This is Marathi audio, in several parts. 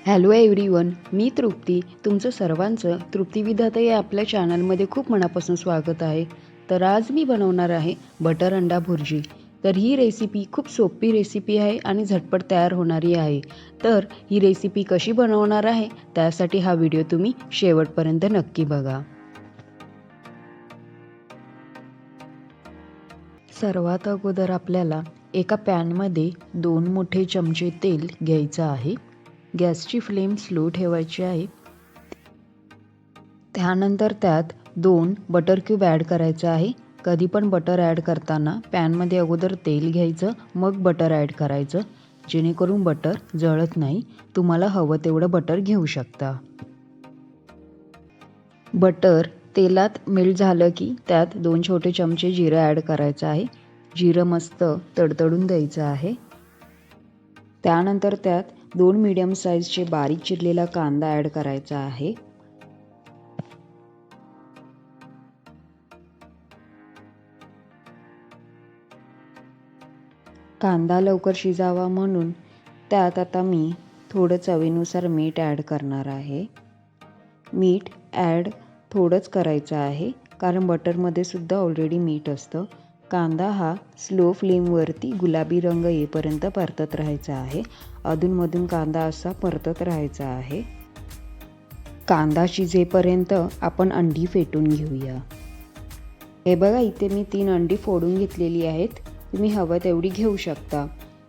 हॅलो एव्हरीवन, मी तृप्ती. तुमचं सर्वांचं तृप्ती विधाता या आपल्या चॅनलमध्ये खूप मनापासून स्वागत आहे. तर आज मी बनवणार आहे बटर अंडा भुर्जी. तर ही रेसिपी खूप सोपी रेसिपी आहे आणि झटपट तयार होणारी आहे. तर ही रेसिपी कशी बनवणार आहे त्यासाठी हा व्हिडिओ तुम्ही शेवटपर्यंत नक्की बघा. सर्वात अगोदर आपल्याला एका पॅनमध्ये 2 मोठे चमचे तेल घ्यायचं आहे. गॅसची फ्लेम स्लो ठेवायची आहे. त्यानंतर त्यात 2 बटर क्यूब ॲड करायचं आहे. कधी पण बटर ॲड करताना पॅनमध्ये अगोदर तेल घ्यायचं, मग बटर ॲड करायचं, जेणेकरून बटर जळत नाही. तुम्हाला हवं तेवढं बटर घेऊ शकता. बटर तेलात मेल्ट झालं की त्यात 2 छोटे चमचे जिरं ॲड करायचं आहे. जिरं मस्त तडतडून द्यायचं आहे. त्यानंतर त्यात 2 मीडियम साईजचे बारीक चिरलेला कांदा ॲड करायचा आहे. कांदा लवकर शिजावा म्हणून त्यात आता मी थोडं चवीनुसार मीठ ॲड करणार आहे. मीठ ॲड थोडंच करायचं आहे, कारण बटरमध्ये सुद्धा ऑलरेडी मीठ असतं. कांदा हा स्लो फ्लेमवरती गुलाबी रंग येईपर्यंत परतत राहायचा आहे. अधूनमधून कांदा असा परतत राहायचा आहे. कांदा शिजेपर्यंत आपण अंडी फेटून घेऊया. हे बघा, इथे मी 3 अंडी फोडून घेतलेली आहेत. तुम्ही हवं तेवढी घेऊ शकता.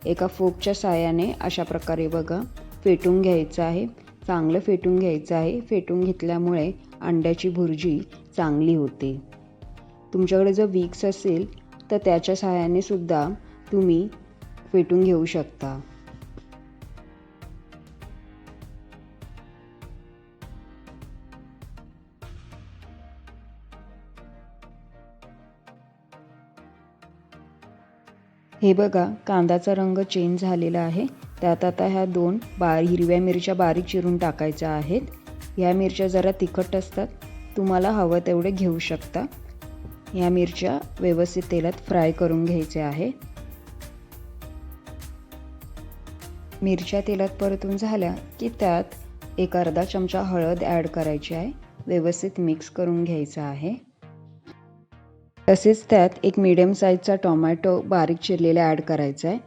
एका फोकच्या साहाय्याने अशा प्रकारे बघा फेटून घ्यायचं आहे. चांगलं फेटून घ्यायचं आहे. फेटून घेतल्यामुळे अंड्याची भुर्जी चांगली होते. तुमच्याकडे जर विक्स असेल तर त्याच्या साहाय्याने सुद्धा तुम्ही फेटून घेऊ शकता. हे बघा, कांद्याचा रंग चेंज झालेला आहे. त्यात आता ह्या 2 हिरव्या मिरच्या बारीक चिरून टाकायच्या आहेत. ह्या मिरच्या जरा तिखट असतात. तुम्हाला हवं तेवढे घेऊ शकता. ह्या मिरच्या व्यवस्थित तेलात फ्राय करून घ्यायच्या आहे. मिरच्या तेलात परतून झाल्या की त्यात एक अर्धा चमचा हळद ॲड करायची आहे. व्यवस्थित मिक्स करून घ्यायचं आहे. तसेच त्यात एक मीडियम साईजचा टोमॅटो बारीक चिरलेला ॲड करायचा आहे.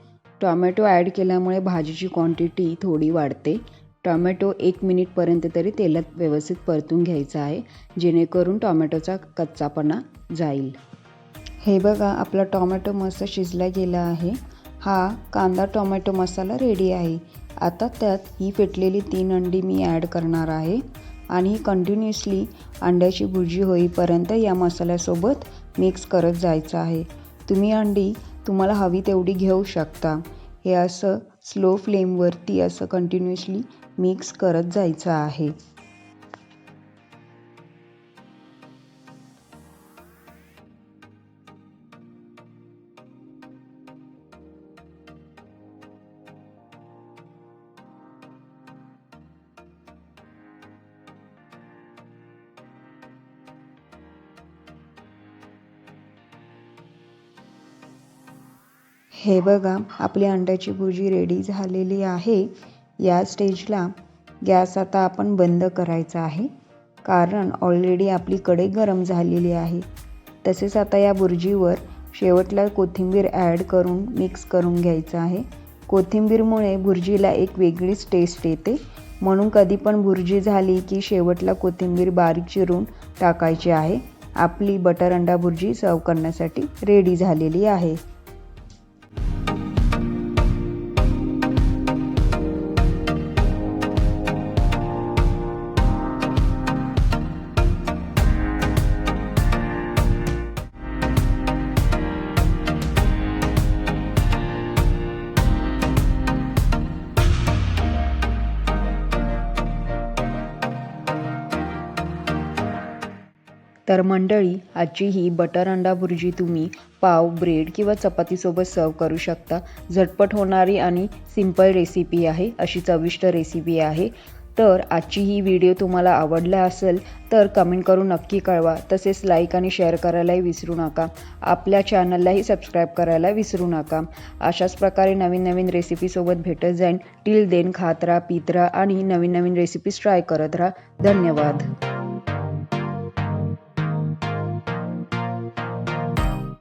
टोमॅटो ॲड केल्यामुळे भाजीची क्वांटिटी थोडी वाढते. टोमॅटो 1 मिनिटपर्यंत तरी तेलात व्यवस्थित परतून घ्यायचा आहे, जेणेकरून टोमॅटोचा कच्चापणा जाईल. हे बघा, आपला टोमॅटो मस्त शिजला गेला आहे. हा कांदा टोमॅटो मसाला रेडी आहे. आता त्यात ही फेटलेली 3 अंडी मी ॲड करणार आहे आणि कंटिन्युअसली अंड्याची भुर्जी होईपर्यंत या मसाल्यासोबत मिक्स करत जायचं आहे. तुम्ही अंडी तुम्हाला हवी तेवढी घेऊ शकता. हे असं स्लो फ्लेमवरती असं कंटिन्युअसली मिक्स करत जायचं आहे. हे बघा, आपली अंड्याची भुर्जी रेडी झालेली आहे. या स्टेजला गॅस आता आपण बंद करायचा आहे, कारण ऑलरेडी आपली कढई गरम झालेली आहे. तसेच आता या भुर्जीवर शेवटला कोथिंबीर ॲड करून मिक्स करून घ्यायचं आहे. कोथिंबीरमुळे भुर्जीला एक वेगळीच टेस्ट येते, म्हणून कधी पण भुर्जी झाली की शेवटला कोथिंबीर बारीक चिरून टाकायची आहे. आपली बटर अंडा भुर्जी सर्व करण्यासाठी रेडी झालेली आहे. तर मंडळी, आजची ही बटर अंडा भुर्जी तुम्ही पाव, ब्रेड किंवा चपातीसोबत सर्व करू शकता. झटपट होणारी आणि सिंपल रेसिपी आहे. अशी चविष्ट रेसिपी आहे. तर आजची ही व्हिडिओ तुम्हाला आवडला असेल तर कमेंट करून नक्की कळवा. तसेच लाईक आणि शेअर करायलाही विसरू नका. आपल्या चॅनललाही सबस्क्राईब करायला विसरू नका. अशाच प्रकारे नवीन नवीन रेसिपीसोबत भेटत जाईन. टिल देन खात राहा, पीत राहा आणि नवीन नवीन रेसिपीज ट्राय करत राहा. धन्यवाद.